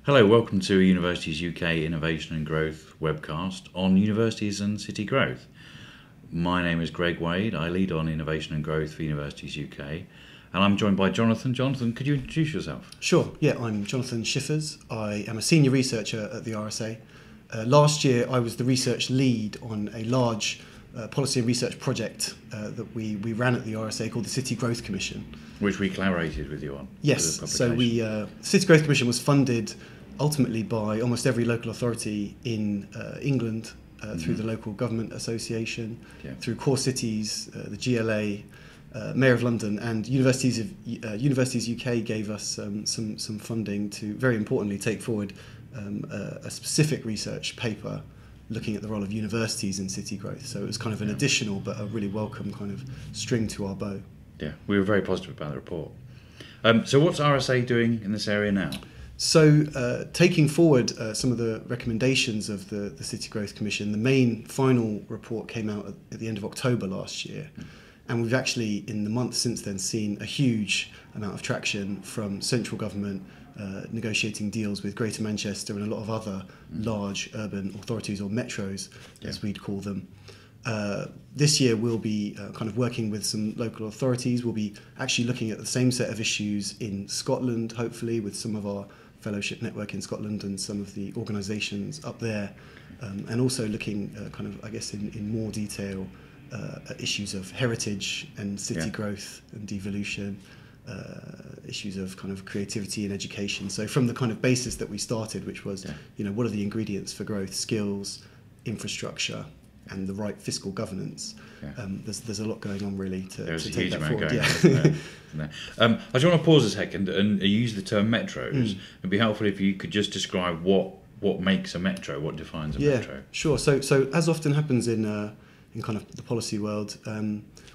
Hello, welcome to UniverCities UK Innovation and Growth webcast on universities and city growth. My name is Greg Wade. I lead on innovation and growth for UniverCities UK, and I'm joined by Jonathan. Jonathan, could you introduce yourself? Sure, yeah, I'm Jonathan Schifferes. I am a senior researcher at the RSA. Last year I was the research lead on a large policy and research project that we ran at the RSA called the City Growth Commission. Which we collaborated with you on. Yes, so the City Growth Commission was funded ultimately by almost every local authority in England through the Local Government Association, through Core Cities, the GLA, Mayor of London, and UniverCities UK gave us some funding to, very importantly, take forward a specific research paper looking at the role of universities in city growth. So it was kind of an additional but a really welcome kind of string to our bow. Yeah, we were very positive about the report. So what's RSA doing in this area now? So taking forward some of the recommendations of the City Growth Commission, the main final report came out at the end of October last year. And we've actually, in the months since then, seen a huge amount of traction from central government negotiating deals with Greater Manchester and a lot of other large urban authorities, or metros, as we'd call them. This year we'll be kind of working with some local authorities. We'll be actually looking at the same set of issues in Scotland, hopefully, with some of our fellowship network in Scotland and some of the organisations up there, and also looking kind of, I guess, in more detail at issues of heritage and city growth and devolution, issues of kind of creativity and education. So from the kind of basis that we started, which was, what are the ingredients for growth? Skills, infrastructure, and the right fiscal governance. There's a lot going on really to take that forward. I just want to pause a second and use the term metros. It'd be helpful if you could just describe what makes a metro, what defines a metro. Sure. So as often happens in kind of the policy world,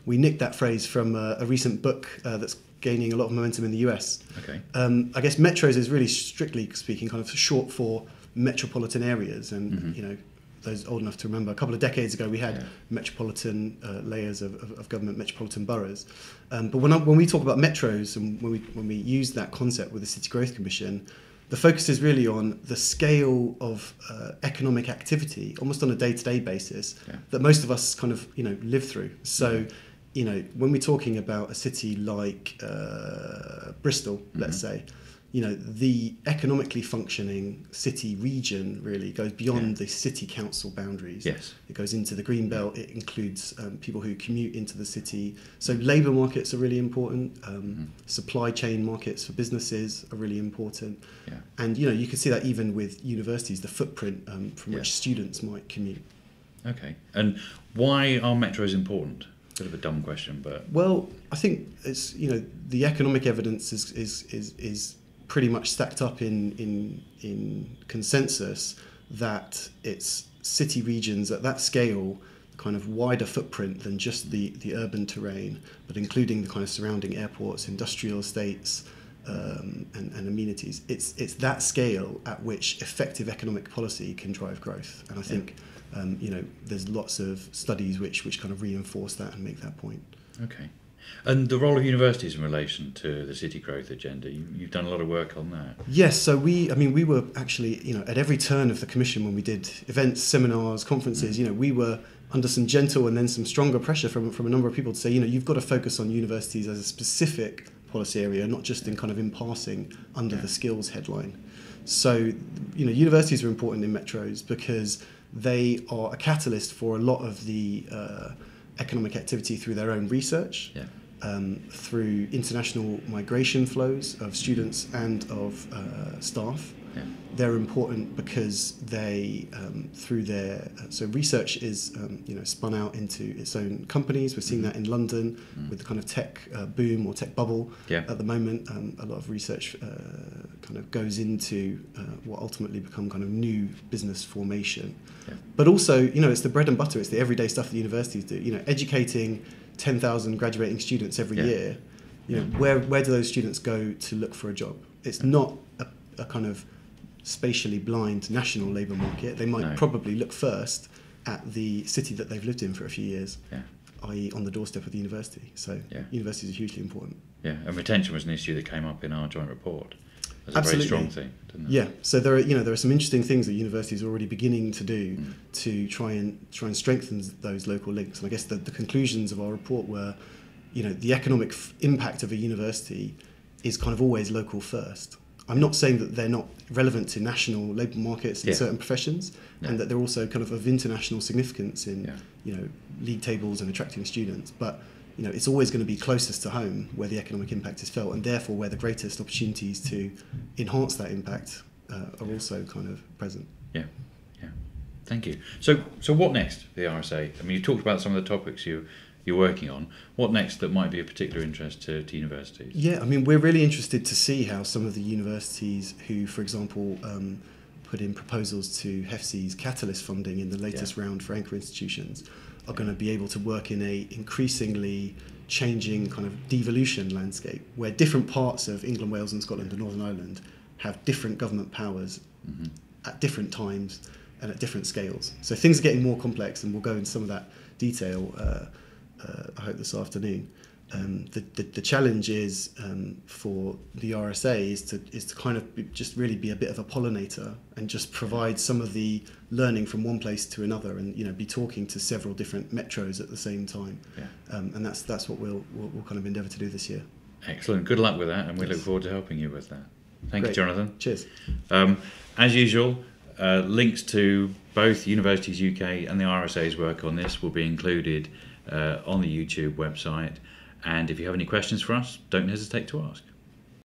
we nicked that phrase from a recent book that's gaining a lot of momentum in the US. Okay. I guess metros is really, strictly speaking, kind of short for metropolitan areas, and those old enough to remember, a couple of decades ago we had metropolitan layers of government, metropolitan boroughs. But when we talk about metros and when we use that concept with the City Growth Commission, the focus is really on the scale of economic activity, almost on a day-to-day basis, that most of us kind of live through. So when we're talking about a city like Bristol, let's say, the economically functioning city region really goes beyond the city council boundaries. Yes. It goes into the green belt. It includes people who commute into the city. So labour markets are really important. Supply chain markets for businesses are really important. Yeah. And you can see that even with universities, the footprint from which students might commute. Okay. And why are metros important? Bit of a dumb question, but well, I think it's the economic evidence is pretty much stacked up in consensus that it's city regions at that scale, kind of wider footprint than just the urban terrain, but including the kind of surrounding airports, industrial estates, and amenities. It's that scale at which effective economic policy can drive growth, and I think there's lots of studies which kind of reinforce that and make that point. Okay. And the role of universities in relation to the city growth agenda, you've done a lot of work on that. Yes, so we were actually, at every turn of the commission when we did events, seminars, conferences, we were under some gentle and then some stronger pressure from a number of people to say, you've got to focus on universities as a specific policy area, not just in passing under the skills headline. So, universities are important in metros because they are a catalyst for a lot of the economic activity through their own research, through international migration flows of students and of staff. They're important because they, through their so research is spun out into its own companies. We're seeing that in London with the kind of tech boom or tech bubble at the moment. A lot of research kind of goes into what ultimately become kind of new business formation. But also, it's the bread and butter. It's the everyday stuff that universities do. Educating 10,000 graduating students every year. Where do those students go to look for a job? It's not a kind of spatially blind national labour market. They might probably look first at the city that they've lived in for a few years, i.e. on the doorstep of the university. So universities are hugely important. Yeah, and retention was an issue that came up in our joint report. as a Absolutely. very strong thing, doesn't it? Yeah, so there are some interesting things that universities are already beginning to do to try and strengthen those local links. And I guess the conclusions of our report were, the economic impact of a university is kind of always local first. I'm not saying that they're not relevant to national labour markets in certain professions, and that they're also kind of international significance in league tables and attracting students. But it's always going to be closest to home where the economic impact is felt, and therefore where the greatest opportunities to enhance that impact are also kind of present. Yeah. Thank you. So what next for the RSA? I mean, you talked about some of the topics you're working on. What next that might be of particular interest to universities? Yeah, I mean, we're really interested to see how some of the universities who, for example, put in proposals to HEFC's Catalyst funding in the latest round for anchor institutions are going to be able to work in a increasingly changing kind of devolution landscape where different parts of England, Wales and Scotland and Northern Ireland have different government powers at different times and at different scales. So things are getting more complex, and we'll go into some of that detail I hope this afternoon. The challenge is for the RSA is to kind of just really be a bit of a pollinator and just provide some of the learning from one place to another, and be talking to several different metros at the same time. And that's what we'll kind of endeavour to do this year. Excellent. Good luck with that, and we look forward to helping you with that. Thank you, Jonathan. Cheers. As usual, links to both Universities UK and the RSA's work on this will be included on the YouTube website. And if you have any questions for us, don't hesitate to ask.